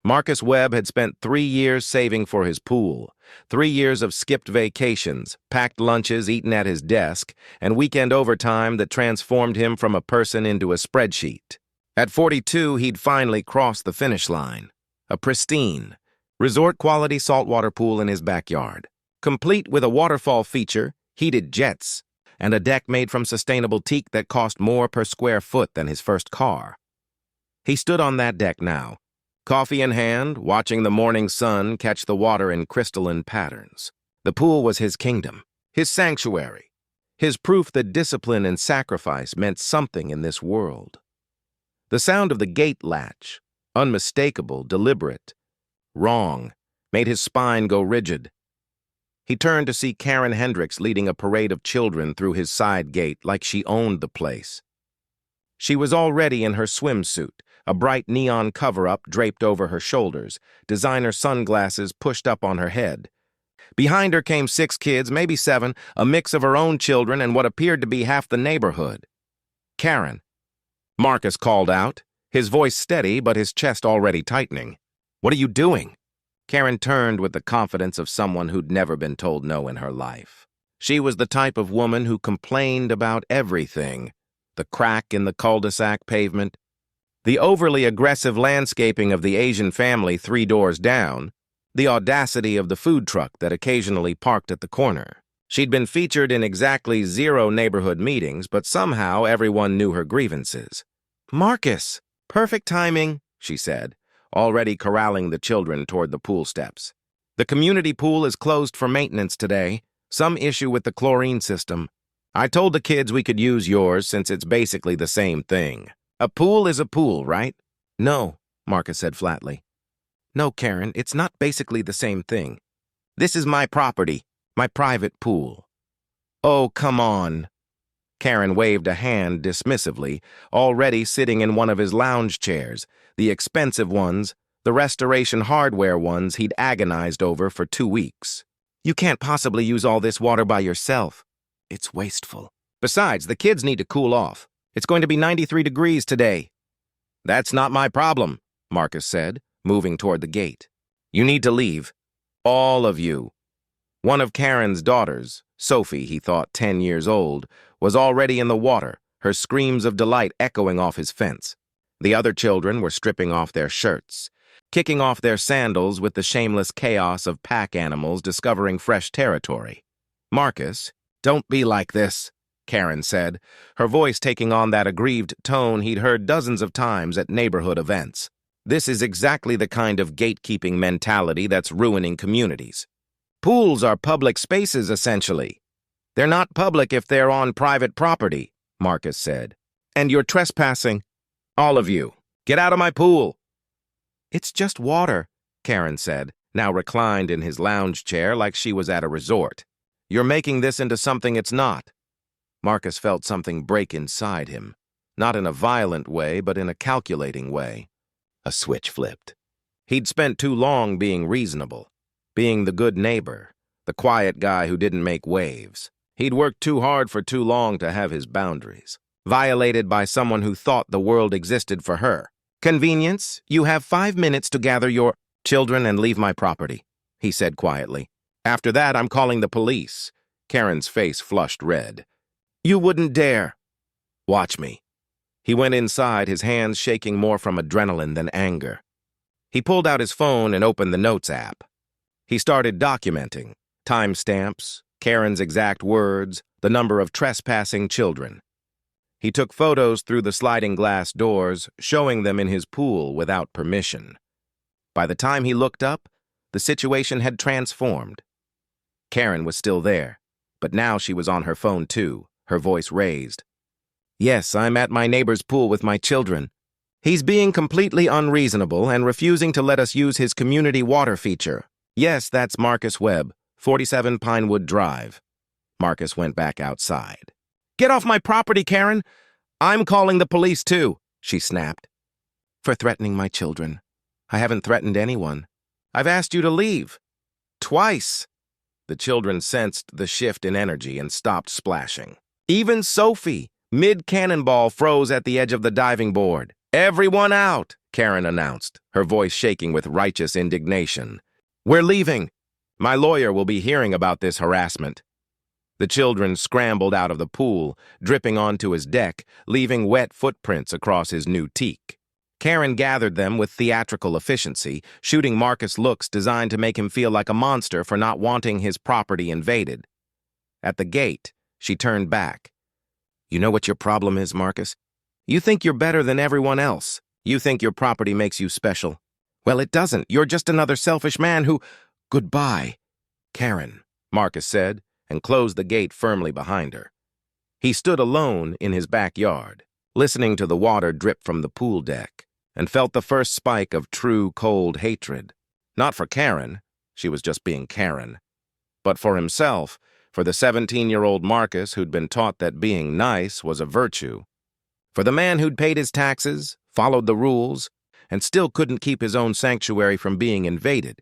Marcus Webb had spent 3 years saving for his pool, 3 years of skipped vacations, packed lunches eaten at his desk, and weekend overtime that transformed him from a person into a spreadsheet. At 42, he'd finally crossed the finish line. A pristine, resort-quality saltwater pool in his backyard, complete with a waterfall feature, heated jets, and a deck made from sustainable teak that cost more per square foot than his first car. He stood on that deck now, coffee in hand, watching the morning sun catch the water in crystalline patterns. The pool was his kingdom, his sanctuary, his proof that discipline and sacrifice meant something in this world. The sound of the gate latch, unmistakable, deliberate, wrong, made his spine go rigid. He turned to see Karen Hendricks leading a parade of children through his side gate like she owned the place. She was already in her swimsuit, a bright neon cover-up draped over her shoulders, designer sunglasses pushed up on her head. Behind her came 6 kids, maybe 7, a mix of her own children and what appeared to be half the neighborhood. "Karen," Marcus called out, his voice steady but his chest already tightening. "What are you doing?" Karen turned with the confidence of someone who'd never been told no in her life. She was the type of woman who complained about everything: the crack in the cul-de-sac pavement, the overly aggressive landscaping of the Asian family 3 doors down, the audacity of the food truck that occasionally parked at the corner. She'd been featured in exactly 0 neighborhood meetings, but somehow everyone knew her grievances. "Marcus, perfect timing," she said, already corralling the children toward the pool steps. "The community pool is closed for maintenance today. Some issue with the chlorine system. I told the kids we could use yours since it's basically the same thing. A pool is a pool, right?" "No," Marcus said flatly. "No, Karen, it's not basically the same thing. This is my property, my private pool." "Oh, come on." Karen waved a hand dismissively, already sitting in one of his lounge chairs, the expensive ones, the restoration hardware ones he'd agonized over for 2 weeks. "You can't possibly use all this water by yourself. It's wasteful. Besides, the kids need to cool off. It's going to be 93 degrees today." "That's not my problem," Marcus said, moving toward the gate. "You need to leave. All of you." One of Karen's daughters, Sophie, he thought 10 years old, was already in the water, her screams of delight echoing off his fence. The other children were stripping off their shirts, kicking off their sandals with the shameless chaos of pack animals discovering fresh territory. "Marcus, don't be like this," Karen said, her voice taking on that aggrieved tone he'd heard dozens of times at neighborhood events. "This is exactly the kind of gatekeeping mentality that's ruining communities. Pools are public spaces, essentially. They're not public if they're on private property," Marcus said. "And you're trespassing. All of you. Get out of my pool." "It's just water," Karen said, now reclined in his lounge chair like she was at a resort. "You're making this into something it's not." Marcus felt something break inside him, not in a violent way, but in a calculating way. A switch flipped. He'd spent too long being reasonable, being the good neighbor, the quiet guy who didn't make waves. He'd worked too hard for too long to have his boundaries violated by someone who thought the world existed for her. "Convenience, you have 5 minutes to gather your children and leave my property," he said quietly. "After that, I'm calling the police." Karen's face flushed red. "You wouldn't dare." "Watch me." He went inside, his hands shaking more from adrenaline than anger. He pulled out his phone and opened the Notes app. He started documenting timestamps, Karen's exact words, the number of trespassing children. He took photos through the sliding glass doors, showing them in his pool without permission. By the time he looked up, the situation had transformed. Karen was still there, but now she was on her phone too, her voice raised. "Yes, I'm at my neighbor's pool with my children. He's being completely unreasonable and refusing to let us use his community water feature. Yes, that's Marcus Webb, 47 Pinewood Drive." Marcus went back outside. "Get off my property, Karen! I'm calling the police too," she snapped. "For threatening my children. I haven't threatened anyone. I've asked you to leave. Twice." The children sensed the shift in energy and stopped splashing. Even Sophie, mid-cannonball, froze at the edge of the diving board. "Everyone out," Karen announced, her voice shaking with righteous indignation. "We're leaving. My lawyer will be hearing about this harassment." The children scrambled out of the pool, dripping onto his deck, leaving wet footprints across his new teak. Karen gathered them with theatrical efficiency, shooting Marcus looks designed to make him feel like a monster for not wanting his property invaded. At the gate, she turned back. "You know what your problem is, Marcus? You think you're better than everyone else. You think your property makes you special. Well, it doesn't. You're just another selfish man who—" "Goodbye, Karen," Marcus said, and closed the gate firmly behind her. He stood alone in his backyard, listening to the water drip from the pool deck, and felt the first spike of true cold hatred. Not for Karen, she was just being Karen, but for himself, for the 17-year-old Marcus who'd been taught that being nice was a virtue, for the man who'd paid his taxes, followed the rules, and still couldn't keep his own sanctuary from being invaded.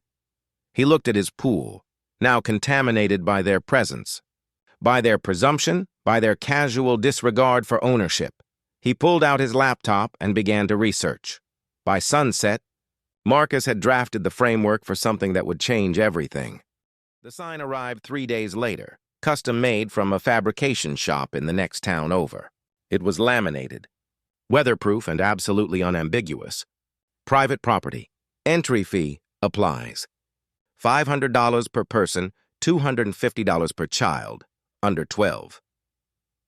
He looked at his pool, now contaminated by their presence, by their presumption, by their casual disregard for ownership. He pulled out his laptop and began to research. By sunset, Marcus had drafted the framework for something that would change everything. The sign arrived 3 days later, custom-made from a fabrication shop in the next town over. It was laminated, weatherproof and absolutely unambiguous. Private property. Entry fee applies. $500 per person, $250 per child, under 12.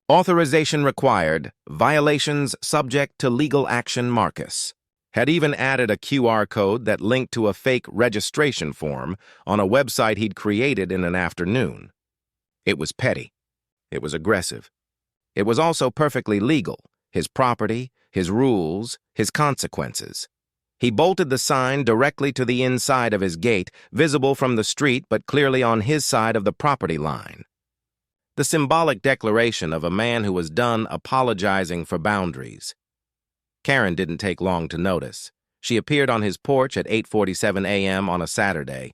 Authorization required, violations subject to legal action. Marcus had even added a QR code that linked to a fake registration form on a website he'd created in an afternoon. It was petty. It was aggressive. It was also perfectly legal. His property, his rules, his consequences. He bolted the sign directly to the inside of his gate, visible from the street but clearly on his side of the property line. The symbolic declaration of a man who was done apologizing for boundaries. Karen didn't take long to notice. She appeared on his porch at 8:47 a.m. on a Saturday,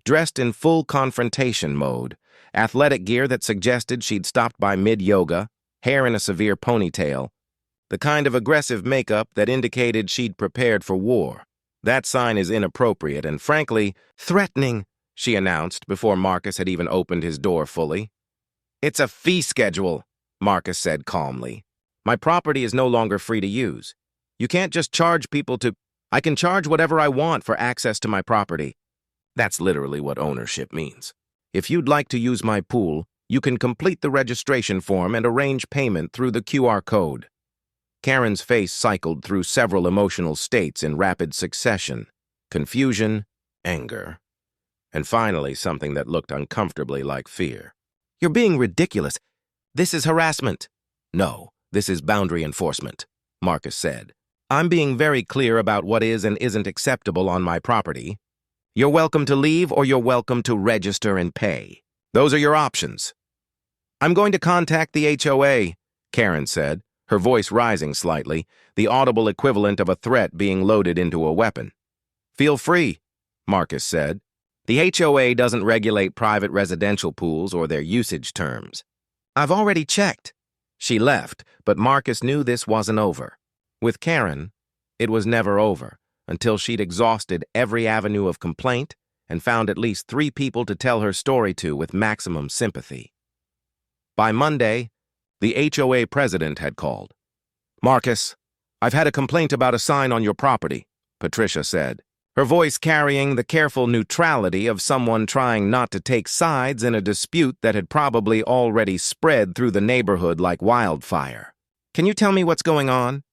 dressed in full confrontation mode, athletic gear that suggested she'd stopped by mid-yoga, hair in a severe ponytail, the kind of aggressive makeup that indicated she'd prepared for war. "That sign is inappropriate and, frankly, threatening," she announced before Marcus had even opened his door fully. "It's a fee schedule," Marcus said calmly. "My property is no longer free to use. You can't just charge people to— I can charge whatever I want for access to my property." That's literally what ownership means. "If you'd like to use my pool, you can complete the registration form and arrange payment through the QR code." Karen's face cycled through several emotional states in rapid succession: confusion, anger, and finally something that looked uncomfortably like fear. "You're being ridiculous. This is harassment." "No, this is boundary enforcement," Marcus said. "I'm being very clear about what is and isn't acceptable on my property. You're welcome to leave or you're welcome to register and pay. Those are your options." "I'm going to contact the HOA," Karen said, her voice rising slightly, the audible equivalent of a threat being loaded into a weapon. "Feel free," Marcus said. "The HOA doesn't regulate private residential pools or their usage terms." "I've already checked." She left, but Marcus knew this wasn't over. With Karen, it was never over, until she'd exhausted every avenue of complaint and found at least 3 people to tell her story to with maximum sympathy. By Monday, the HOA president had called. "Marcus, I've had a complaint about a sign on your property," Patricia said, her voice carrying the careful neutrality of someone trying not to take sides in a dispute that had probably already spread through the neighborhood like wildfire. "Can you tell me what's going on?"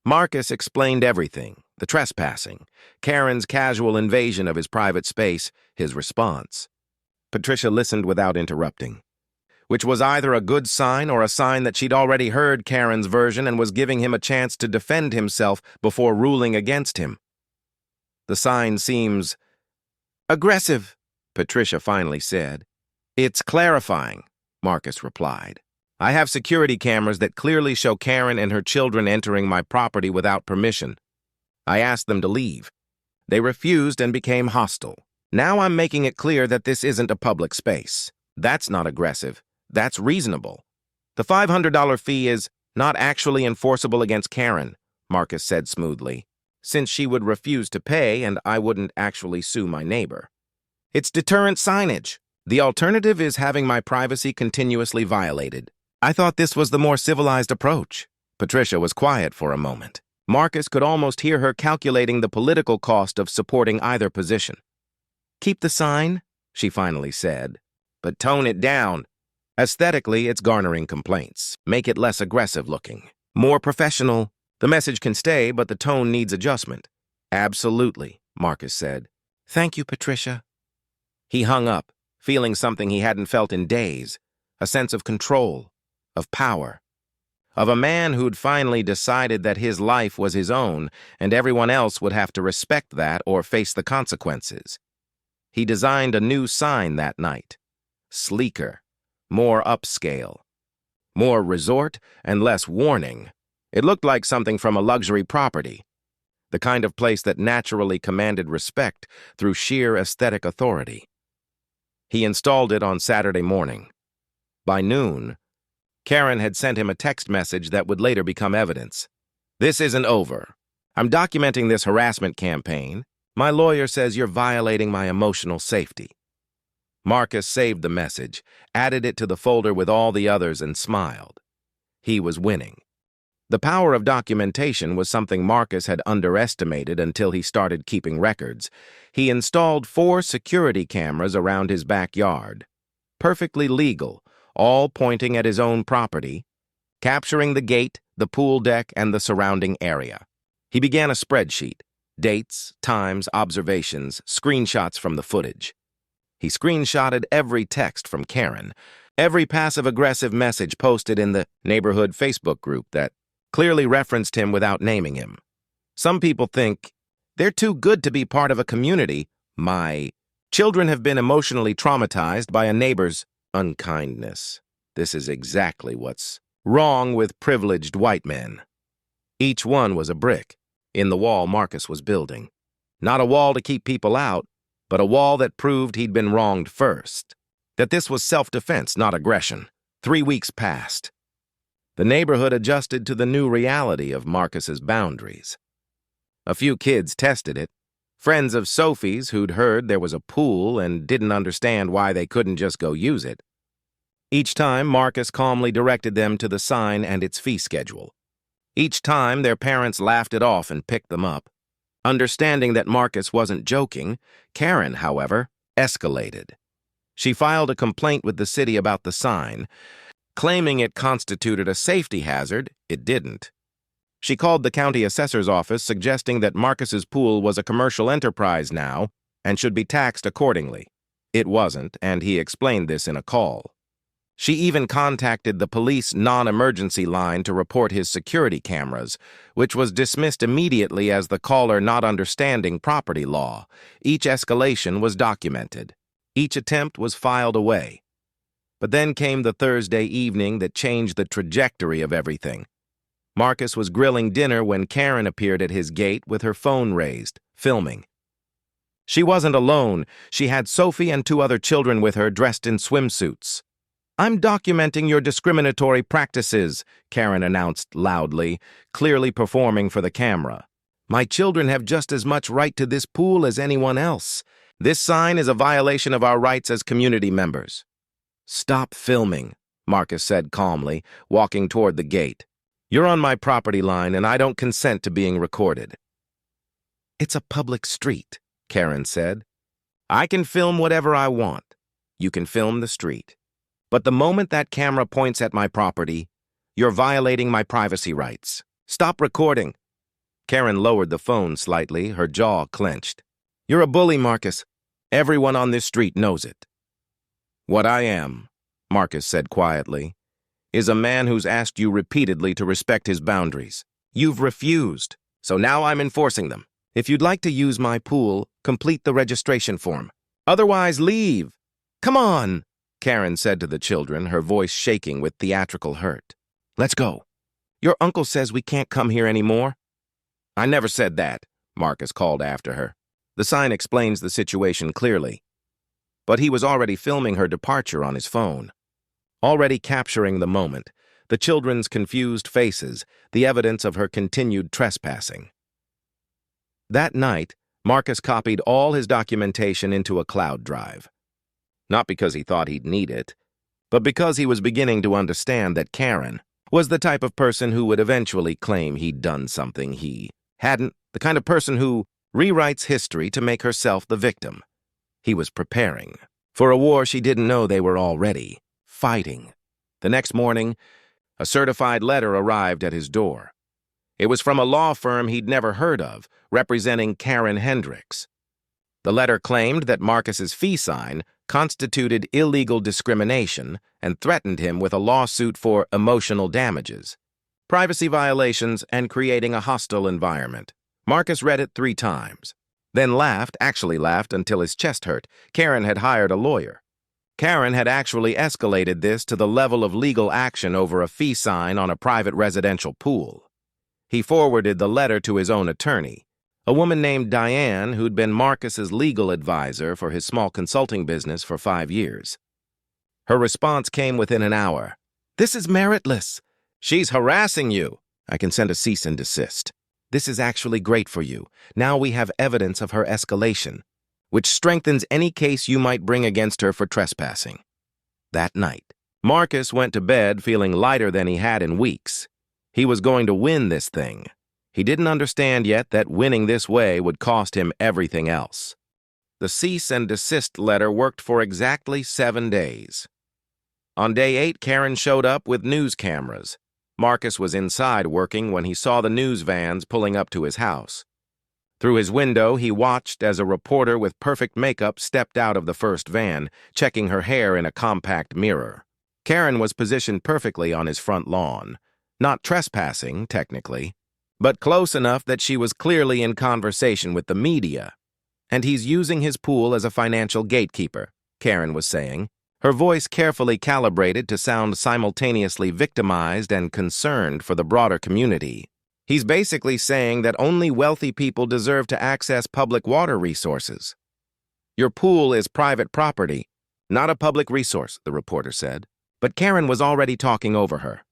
Marcus explained everything: the trespassing, Karen's casual invasion of his private space, his response. Patricia listened without interrupting, which was either a good sign or a sign that she'd already heard Karen's version and was giving him a chance to defend himself before ruling against him. "The sign seems aggressive," Patricia finally said. "It's clarifying," Marcus replied. "I have security cameras that clearly show Karen and her children entering my property without permission. I asked them to leave. They refused and became hostile. Now I'm making it clear that this isn't a public space. That's not aggressive. That's reasonable. The $500 fee is not actually enforceable against Karen. Marcus said smoothly, since she would refuse to pay and I wouldn't actually sue my neighbor. It's deterrent signage. The alternative is having my privacy continuously violated. I thought this was the more civilized approach. Patricia was quiet for a moment. Marcus could almost hear her calculating the political cost of supporting either position. Keep the sign, she finally said, but tone it down. Aesthetically, it's garnering complaints. Make it less aggressive looking. More professional. The message can stay, but the tone needs adjustment. Absolutely, Marcus said. Thank you, Patricia. He hung up, feeling something he hadn't felt in days, a sense of control, of power, of a man who'd finally decided that his life was his own and everyone else would have to respect that or face the consequences. He designed a new sign that night. Sleeker, more upscale, more resort and less warning. It looked like something from a luxury property, the kind of place that naturally commanded respect through sheer aesthetic authority. He installed it on Saturday morning. By noon, Karen had sent him a text message that would later become evidence. This isn't over. I'm documenting this harassment campaign. My lawyer says you're violating my emotional safety. Marcus saved the message, added it to the folder with all the others, and smiled. He was winning. The power of documentation was something Marcus had underestimated until he started keeping records. He installed 4 security cameras around his backyard. Perfectly legal, all pointing at his own property, capturing the gate, the pool deck, and the surrounding area. He began a spreadsheet. Dates, times, observations, screenshots from the footage. He screenshotted every text from Karen, every passive-aggressive message posted in the neighborhood Facebook group that clearly referenced him without naming him. Some people think, they're too good to be part of a community. My children have been emotionally traumatized by a neighbor's unkindness. This is exactly what's wrong with privileged white men. Each one was a brick in the wall Marcus was building. Not a wall to keep people out, but a wall that proved he'd been wronged first. That this was self-defense, not aggression. 3 weeks passed. The neighborhood adjusted to the new reality of Marcus's boundaries. A few kids tested it. Friends of Sophie's who'd heard there was a pool and didn't understand why they couldn't just go use it. Each time, Marcus calmly directed them to the sign and its fee schedule. Each time, their parents laughed it off and picked them up. Understanding that Marcus wasn't joking, Karen, however, escalated. She filed a complaint with the city about the sign. Claiming it constituted a safety hazard, it didn't. She called the county assessor's office suggesting that Marcus's pool was a commercial enterprise now and should be taxed accordingly. It wasn't, and he explained this in a call. She even contacted the police non-emergency line to report his security cameras, which was dismissed immediately as the caller not understanding property law. Each escalation was documented. Each attempt was filed away. But then came the Thursday evening that changed the trajectory of everything. Marcus was grilling dinner when Karen appeared at his gate with her phone raised, filming. She wasn't alone. She had Sophie and 2 other children with her dressed in swimsuits. I'm documenting your discriminatory practices, Karen announced loudly, clearly performing for the camera. My children have just as much right to this pool as anyone else. This sign is a violation of our rights as community members. Stop filming, Marcus said calmly, walking toward the gate. You're on my property line and I don't consent to being recorded. It's a public street, Karen said. I can film whatever I want. You can film the street. But the moment that camera points at my property, you're violating my privacy rights. Stop recording. Karen lowered the phone slightly, her jaw clenched. You're a bully, Marcus. Everyone on this street knows it. What I am, Marcus said quietly, is a man who's asked you repeatedly to respect his boundaries. You've refused, so now I'm enforcing them. If you'd like to use my pool, complete the registration form. Otherwise, leave. Come on, Karen said to the children, her voice shaking with theatrical hurt. Let's go. Your uncle says we can't come here anymore. I never said that, Marcus called after her. The sign explains the situation clearly. But he was already filming her departure on his phone. Already capturing the moment, the children's confused faces, the evidence of her continued trespassing. That night, Marcus copied all his documentation into a cloud drive. Not because he thought he'd need it, but because he was beginning to understand that Karen was the type of person who would eventually claim he'd done something he hadn't, the kind of person who rewrites history to make herself the victim. He was preparing for a war she didn't know they were already fighting. The next morning, a certified letter arrived at his door. It was from a law firm he'd never heard of, representing Karen Hendricks. The letter claimed that Marcus's fee sign constituted illegal discrimination and threatened him with a lawsuit for emotional damages, privacy violations, and creating a hostile environment. Marcus read it 3 times, then actually laughed until his chest hurt. Karen had hired a lawyer. Karen had actually escalated this to the level of legal action over a fee sign on a private residential pool. He forwarded the letter to his own attorney, a woman named Diane who'd been Marcus's legal advisor for his small consulting business for 5 years. Her response came within an hour. "This is meritless. She's harassing you. I can send a cease and desist. This is actually great for you. Now we have evidence of her escalation, which strengthens any case you might bring against her for trespassing." That night, Marcus went to bed feeling lighter than he had in weeks. He was going to win this thing. He didn't understand yet that winning this way would cost him everything else. The cease and desist letter worked for exactly 7 days. On day 8, Karen showed up with news cameras. Marcus was inside working when he saw the news vans pulling up to his house. Through his window, he watched as a reporter with perfect makeup stepped out of the first van, checking her hair in a compact mirror. Karen was positioned perfectly on his front lawn, not trespassing, technically, but close enough that she was clearly in conversation with the media. "And he's using his pool as a financial gatekeeper," Karen was saying, her voice carefully calibrated to sound simultaneously victimized and concerned for the broader community. "He's basically saying that only wealthy people deserve to access public water resources. Your pool is private property, not a public resource," the reporter said. But Karen was already talking over her.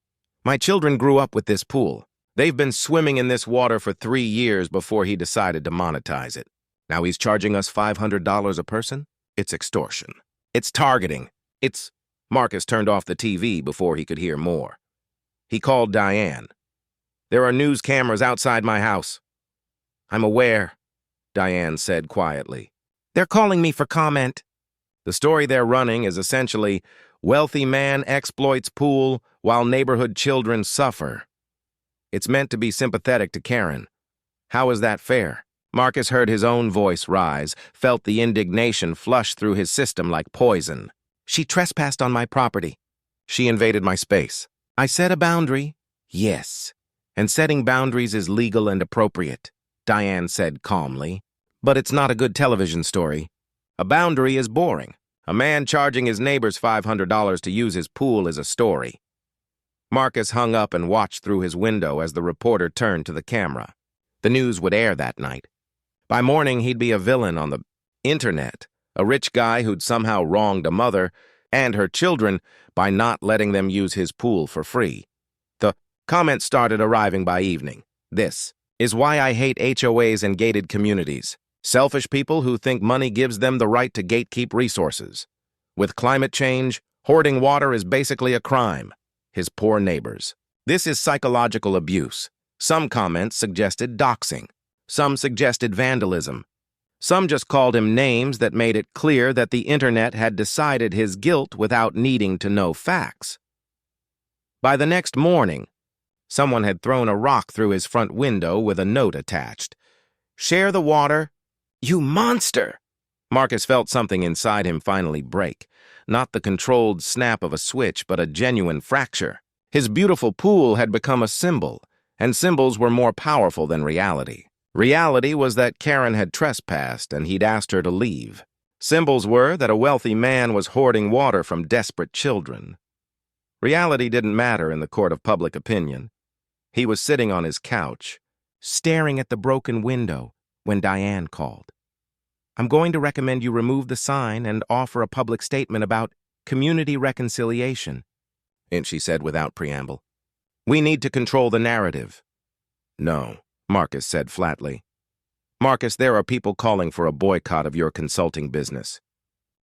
"My children grew up with this pool. They've been swimming in this water for 3 years before he decided to monetize it. Now he's charging us $500 a person? It's extortion. It's targeting. It's..." Marcus turned off the TV before he could hear more. He called Diane. "There are news cameras outside my house." "I'm aware," Diane said quietly. "They're calling me for comment." The story they're running is essentially, wealthy man exploits pool while neighborhood children suffer. It's meant to be sympathetic to Karen. How is that fair? Marcus heard his own voice rise, felt the indignation flush through his system like poison. "She trespassed on my property. She invaded my space. I set a boundary." "Yes, and setting boundaries is legal and appropriate," Diane said calmly. "But it's not a good television story. A boundary is boring. A man charging his neighbors $500 to use his pool is a story." Marcus hung up and watched through his window as the reporter turned to the camera. The news would air that night. By morning, he'd be a villain on the internet, a rich guy who'd somehow wronged a mother and her children by not letting them use his pool for free. The comments started arriving by evening. "This is why I hate HOAs and gated communities. Selfish people who think money gives them the right to gatekeep resources. With climate change, hoarding water is basically a crime. His poor neighbors. This is psychological abuse. Some comments suggested doxing. Some suggested vandalism. Some just called him names that made it clear that the internet had decided his guilt without needing to know facts. By the next morning, someone had thrown a rock through his front window with a note attached. "Share the water, you monster!" Marcus felt something inside him finally break. Not the controlled snap of a switch, but a genuine fracture. His beautiful pool had become a symbol, and symbols were more powerful than reality. Reality was that Karen had trespassed and he'd asked her to leave. Symbols were that a wealthy man was hoarding water from desperate children. Reality didn't matter in the court of public opinion. He was sitting on his couch, staring at the broken window, when Diane called. "I'm going to recommend you remove the sign and offer a public statement about community reconciliation." she said without preamble. We need to control the narrative. No, Marcus said flatly. Marcus, there are people calling for a boycott of your consulting business.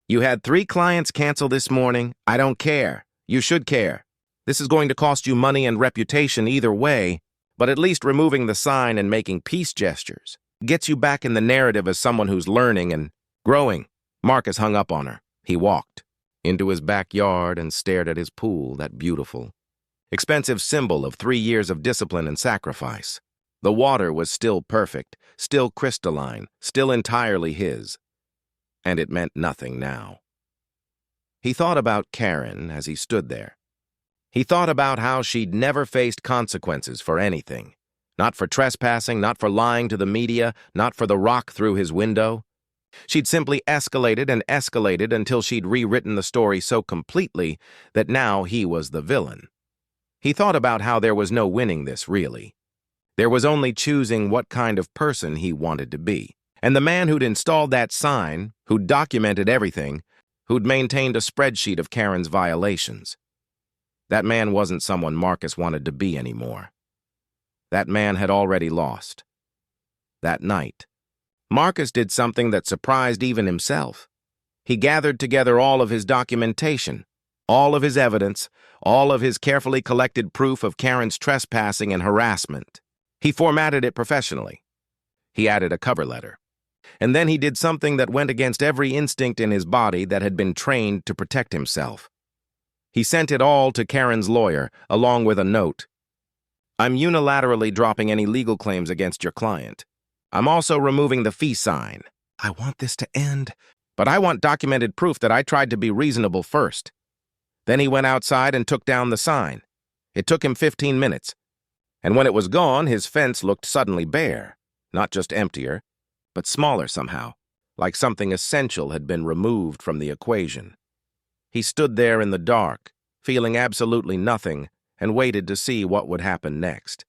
You had 3 clients cancel this morning. I don't care. You should care. This is going to cost you money and reputation either way, but at least removing the sign and making peace gestures gets you back in the narrative as someone who's learning and growing. Marcus hung up on her. He walked into his backyard and stared at his pool, that beautiful, expensive symbol of 3 years of discipline and sacrifice. The water was still perfect, still crystalline, still entirely his. And it meant nothing now. He thought about Karen as he stood there. He thought about how she'd never faced consequences for anything. Not for trespassing, not for lying to the media, not for the rock through his window. She'd simply escalated and escalated until she'd rewritten the story so completely that now he was the villain. He thought about how there was no winning this, really. There was only choosing what kind of person he wanted to be. And the man who'd installed that sign, who'd documented everything, who'd maintained a spreadsheet of Karen's violations. That man wasn't someone Marcus wanted to be anymore. That man had already lost. That night, Marcus did something that surprised even himself. He gathered together all of his documentation, all of his evidence, all of his carefully collected proof of Karen's trespassing and harassment. He formatted it professionally. He added a cover letter. And then he did something that went against every instinct in his body that had been trained to protect himself. He sent it all to Karen's lawyer, along with a note. I'm unilaterally dropping any legal claims against your client. I'm also removing the fee sign. I want this to end, but I want documented proof that I tried to be reasonable first. Then he went outside and took down the sign. It took him 15 minutes. And when it was gone, his fence looked suddenly bare, not just emptier, but smaller somehow, like something essential had been removed from the equation. He stood there in the dark, feeling absolutely nothing, and waited to see what would happen next.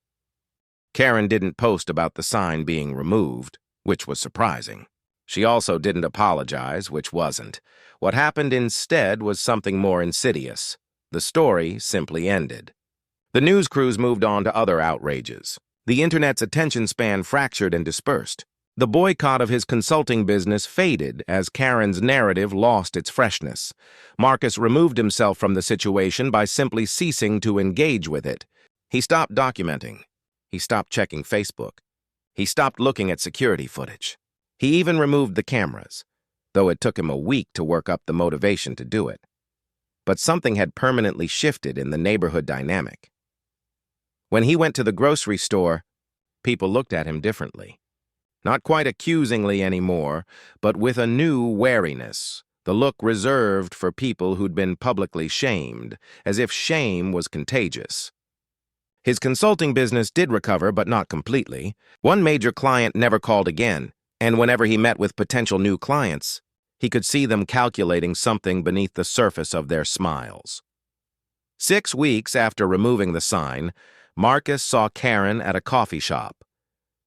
Karen didn't post about the sign being removed, which was surprising. She also didn't apologize, which wasn't. What happened instead was something more insidious. The story simply ended. The news crews moved on to other outrages. The internet's attention span fractured and dispersed. The boycott of his consulting business faded as Karen's narrative lost its freshness. Marcus removed himself from the situation by simply ceasing to engage with it. He stopped documenting. He stopped checking Facebook. He stopped looking at security footage. He even removed the cameras, though it took him a week to work up the motivation to do it. But something had permanently shifted in the neighborhood dynamic. When he went to the grocery store, people looked at him differently. Not quite accusingly anymore, but with a new wariness, the look reserved for people who'd been publicly shamed, as if shame was contagious. His consulting business did recover, but not completely. One major client never called again, and whenever he met with potential new clients, he could see them calculating something beneath the surface of their smiles. 6 weeks after removing the sign, Marcus saw Karen at a coffee shop.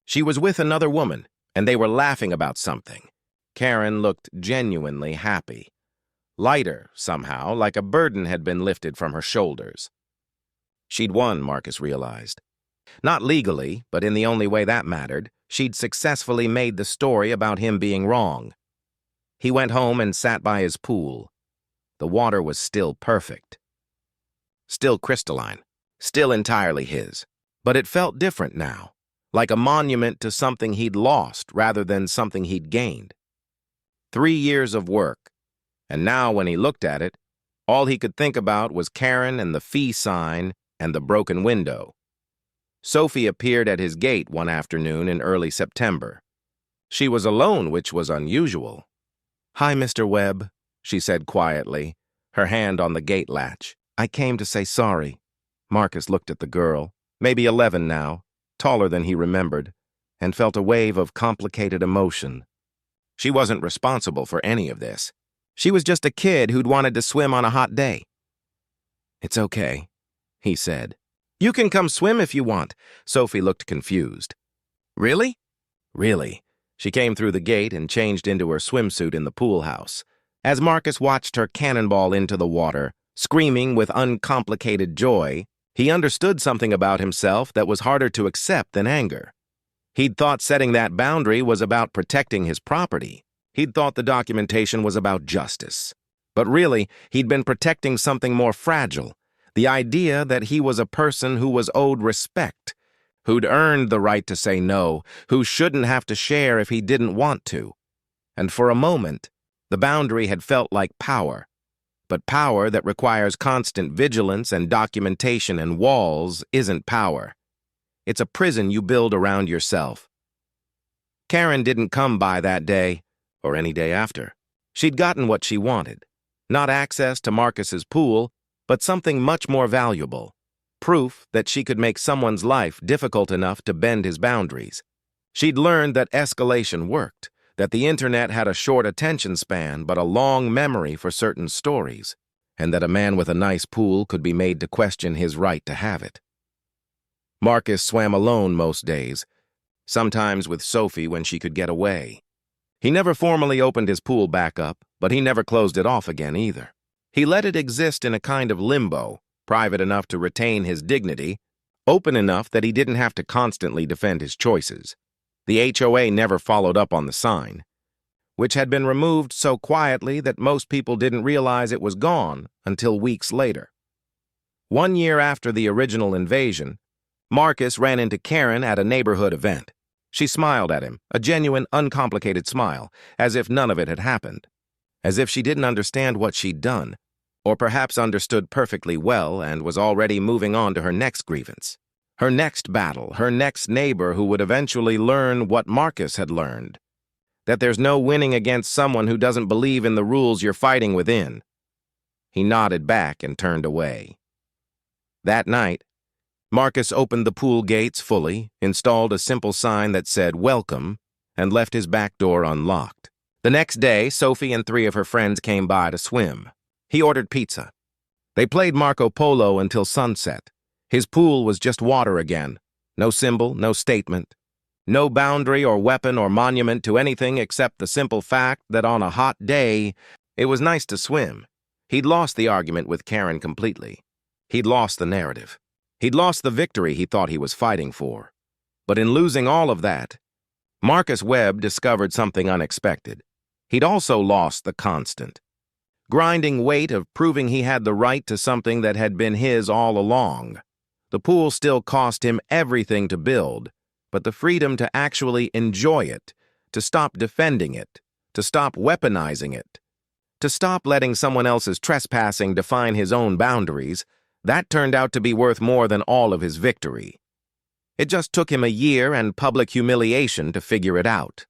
She was with another woman, and they were laughing about something. Karen looked genuinely happy. Lighter, somehow, like a burden had been lifted from her shoulders. She'd won, Marcus realized. Not legally, but in the only way that mattered, she'd successfully made the story about him being wrong. He went home and sat by his pool. The water was still perfect. Still crystalline. Still entirely his. But it felt different now, like a monument to something he'd lost rather than something he'd gained. 3 years of work, and now when he looked at it, all he could think about was Karen and the fee sign and the broken window. Sophie appeared at his gate one afternoon in early September. She was alone, which was unusual. "Hi, Mr. Webb," she said quietly, her hand on the gate latch. "I came to say sorry." Marcus looked at the girl, maybe 11 now, taller than he remembered, and felt a wave of complicated emotion. She wasn't responsible for any of this. She was just a kid who'd wanted to swim on a hot day. "It's okay," he said. "You can come swim if you want." Sophie looked confused. "Really?" "Really." She came through the gate and changed into her swimsuit in the pool house. As Marcus watched her cannonball into the water, Screaming with uncomplicated joy, he understood something about himself that was harder to accept than anger. He'd thought setting that boundary was about protecting his property. He'd thought the documentation was about justice. But really, he'd been protecting something more fragile, the idea that he was a person who was owed respect, who'd earned the right to say no, who shouldn't have to share if he didn't want to. And for a moment, the boundary had felt like power. But power that requires constant vigilance and documentation and walls isn't power. It's a prison you build around yourself. Karen didn't come by that day, or any day after. She'd gotten what she wanted. Not access to Marcus's pool, but something much more valuable. Proof that she could make someone's life difficult enough to bend his boundaries. She'd learned that escalation worked, that the internet had a short attention span but a long memory for certain stories, and that a man with a nice pool could be made to question his right to have it. Marcus swam alone most days, sometimes with Sophie when she could get away. He never formally opened his pool back up, but he never closed it off again either. He let it exist in a kind of limbo, private enough to retain his dignity, open enough that he didn't have to constantly defend his choices. The HOA never followed up on the sign, which had been removed so quietly that most people didn't realize it was gone until weeks later. 1 year after the original invasion, Marcus ran into Karen at a neighborhood event. She smiled at him, a genuine, uncomplicated smile, as if none of it had happened, as if she didn't understand what she'd done, or perhaps understood perfectly well and was already moving on to her next grievance, her next battle, her next neighbor who would eventually learn what Marcus had learned, that there's no winning against someone who doesn't believe in the rules you're fighting within. He nodded back and turned away. That night, Marcus opened the pool gates fully, installed a simple sign that said "Welcome," and left his back door unlocked. The next day, Sophie and 3 of her friends came by to swim. He ordered pizza. They played Marco Polo until sunset. His pool was just water again. No symbol, no statement. No boundary or weapon or monument to anything except the simple fact that on a hot day, it was nice to swim. He'd lost the argument with Karen completely. He'd lost the narrative. He'd lost the victory he thought he was fighting for. But in losing all of that, Marcus Webb discovered something unexpected. He'd also lost the constant, grinding weight of proving he had the right to something that had been his all along. The pool still cost him everything to build, but the freedom to actually enjoy it, to stop defending it, to stop weaponizing it, to stop letting someone else's trespassing define his own boundaries, that turned out to be worth more than all of his victory. It just took him a year and public humiliation to figure it out.